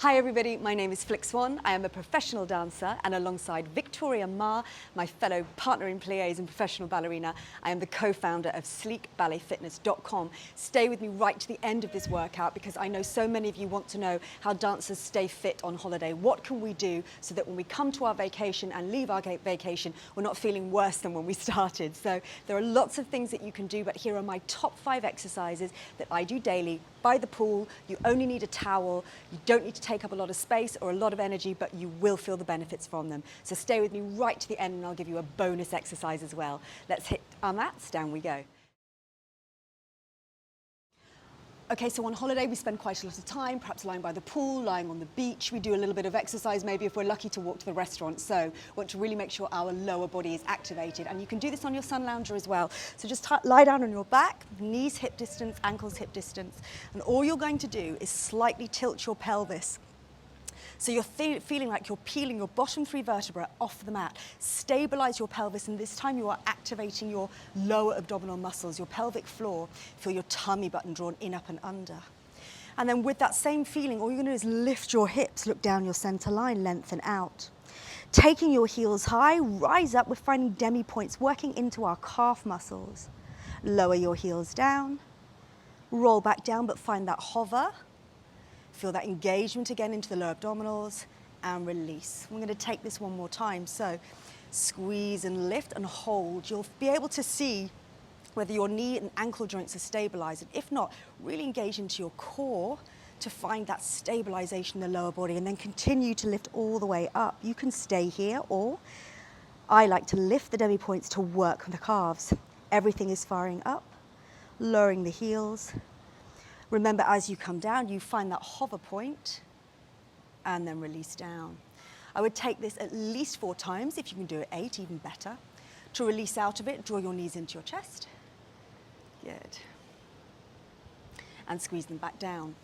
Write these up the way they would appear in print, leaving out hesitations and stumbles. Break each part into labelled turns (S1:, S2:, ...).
S1: Hi everybody, my name is Flick Swan. I am a professional dancer, and alongside Victoria Ma, my fellow partner in pliés and professional ballerina, I am the co-founder of sleekballetfitness.com. Stay with me right to the end of this workout because I know so many of you want to know how dancers stay fit on holiday. What can we do so that when we come to our vacation and leave our vacation, we're not feeling worse than when we started? So there are lots of things that you can do, but here are my top 5 exercises that I do daily by the pool. You only need a towel. You don't need to take up a lot of space or a lot of energy, but you will feel the benefits from them. So stay with me right to the end and I'll give you a bonus exercise as well. Let's hit our mats, down we go. Okay, so on holiday we spend quite a lot of time, perhaps lying by the pool, lying on the beach. We do a little bit of exercise, maybe if we're lucky to walk to the restaurant. So we want to really make sure our lower body is activated. And you can do this on your sun lounger as well. So just lie down on your back, knees hip distance, ankles hip distance. And all you're going to do is slightly tilt your pelvis. So you're feeling like you're peeling your bottom 3 vertebrae off the mat. Stabilize your pelvis, and this time you are activating your lower abdominal muscles, your pelvic floor. Feel your tummy button drawn in, up and under. And then with that same feeling, all you're gonna do is lift your hips, look down your center line, lengthen out. Taking your heels high, rise up. We're finding demi points, working into our calf muscles. Lower your heels down, roll back down, but find that hover. Feel that engagement again into the lower abdominals and release. I'm going to take this one more time. So squeeze and lift and hold. You'll be able to see whether your knee and ankle joints are stabilized. And if not, really engage into your core to find that stabilization in the lower body and then continue to lift all the way up. You can stay here, or I like to lift the demi points to work the calves. Everything is firing up, lowering the heels. Remember, as you come down, you find that hover point and then release down. I would take this at least 4 times. If you can do it 8, even better. To release out of it, draw your knees into your chest. Good. And squeeze them back down.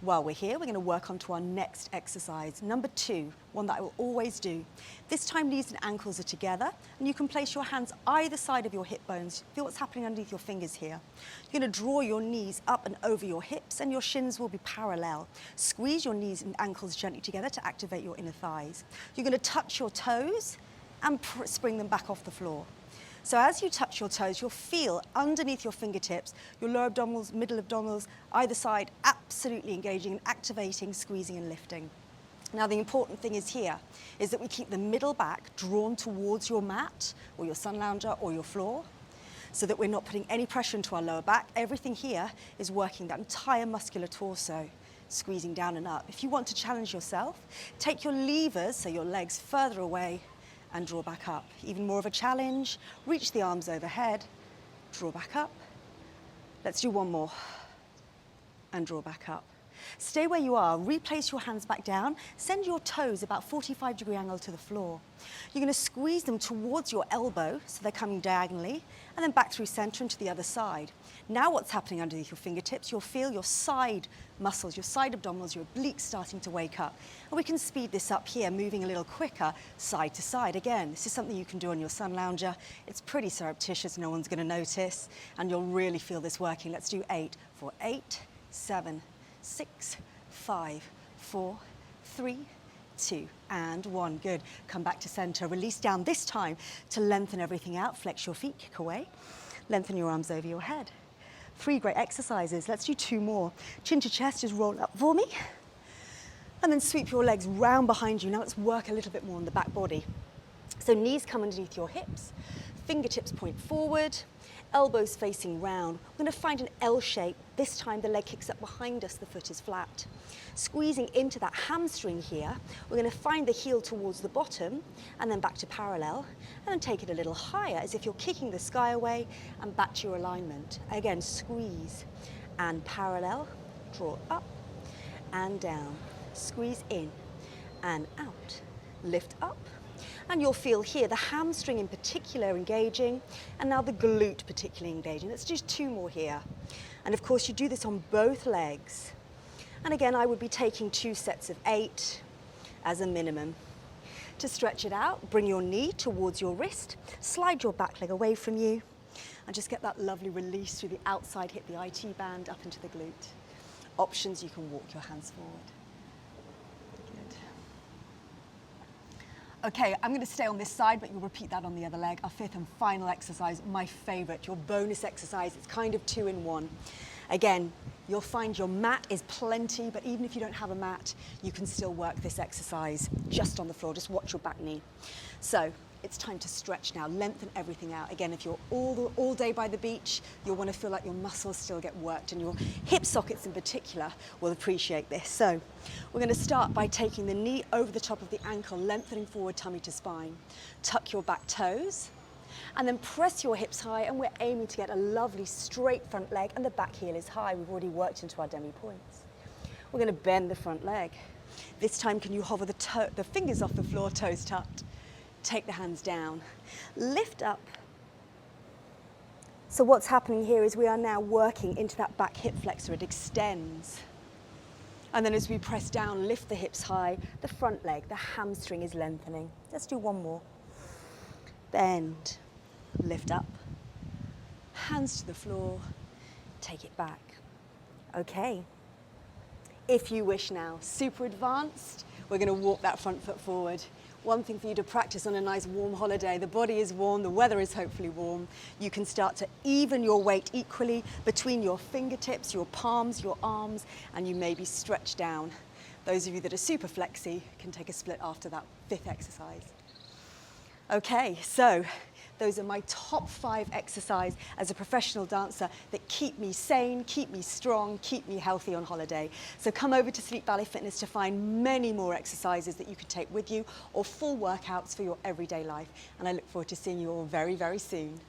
S1: While we're here, we're going to work on to our next exercise. Number 2, one that I will always do. This time knees and ankles are together, and you can place your hands either side of your hip bones. Feel what's happening underneath your fingers here. You're going to draw your knees up and over your hips, and your shins will be parallel. Squeeze your knees and ankles gently together to activate your inner thighs. You're going to touch your toes and spring them back off the floor. So as you touch your toes, you'll feel underneath your fingertips, your lower abdominals, middle abdominals, either side, absolutely engaging and activating, squeezing and lifting. Now the important thing is here, is that we keep the middle back drawn towards your mat, or your sun lounger, or your floor, so that we're not putting any pressure into our lower back. Everything here is working that entire muscular torso, squeezing down and up. If you want to challenge yourself, take your levers, so your legs further away, and draw back up. Even more of a challenge, reach the arms overhead, draw back up. Let's do one more, and draw back up. Stay where you are, replace your hands back down, send your toes about 45-degree angle to the floor. You're going to squeeze them towards your elbow, so they're coming diagonally, and then back through center into the other side. Now what's happening underneath your fingertips, you'll feel your side muscles, your side abdominals, your obliques starting to wake up. And we can speed this up here, moving a little quicker, side to side. Again, this is something you can do on your sun lounger. It's pretty surreptitious, no one's going to notice, and you'll really feel this working. Let's do 8 for 8, 7, 6, 5, 4, 3, 2, and 1. Good. Come back to center. Release down this time to lengthen everything out. Flex your feet, kick away. Lengthen your arms over your head. 3 great exercises. Let's do 2 more. Chin to chest, just roll up for me. And then sweep your legs round behind you. Now let's work a little bit more on the back body. So knees come underneath your hips. Fingertips point forward, elbows facing round. We're going to find an L shape. This time the leg kicks up behind us, the foot is flat. Squeezing into that hamstring here, we're going to find the heel towards the bottom and then back to parallel, and then take it a little higher as if you're kicking the sky away and back to your alignment. Again, squeeze and parallel, draw up and down, squeeze in and out, lift up. And you'll feel here the hamstring in particular engaging, and now the glute particularly engaging. Let's do 2 more here. And of course you do this on both legs. And again, I would be taking 2 sets of 8 as a minimum. To stretch it out, bring your knee towards your wrist, slide your back leg away from you, and just get that lovely release through the outside hip, the IT band up into the glute. Options, you can walk your hands forward. Okay, I'm going to stay on this side, but you'll repeat that on the other leg. Our fifth and final exercise, my favorite, your bonus exercise. It's kind of 2 in 1. Again, you'll find your mat is plenty, but even if you don't have a mat, you can still work this exercise just on the floor. Just watch your back knee. So it's time to stretch now. Lengthen everything out. Again, if you're all day by the beach, you'll want to feel like your muscles still get worked, and your hip sockets in particular will appreciate this. So we're going to start by taking the knee over the top of the ankle, lengthening forward tummy to spine. Tuck your back toes, and then press your hips high, and we're aiming to get a lovely straight front leg, and the back heel is high. We've already worked into our demi points. We're going to bend the front leg. This time, can you hover the fingers off the floor, toes tucked? Take the hands down, lift up. So what's happening here is we are now working into that back hip flexor. It extends. And then as we press down, lift the hips high, the front leg, the hamstring is lengthening. Let's do one more. Bend, lift up, hands to the floor, take it back. Okay. If you wish now, super advanced, we're going to walk that front foot forward. One thing for you to practice on a nice warm holiday. The body is warm, the weather is hopefully warm. You can start to even your weight equally between your fingertips, your palms, your arms, and you maybe stretch down. Those of you that are super flexy can take a split after that 5th exercise. Okay, so those are my top 5 exercises as a professional dancer that keep me sane, keep me strong, keep me healthy on holiday. So come over to Sleep Ballet Fitness to find many more exercises that you can take with you, or full workouts for your everyday life. And I look forward to seeing you all very, very soon.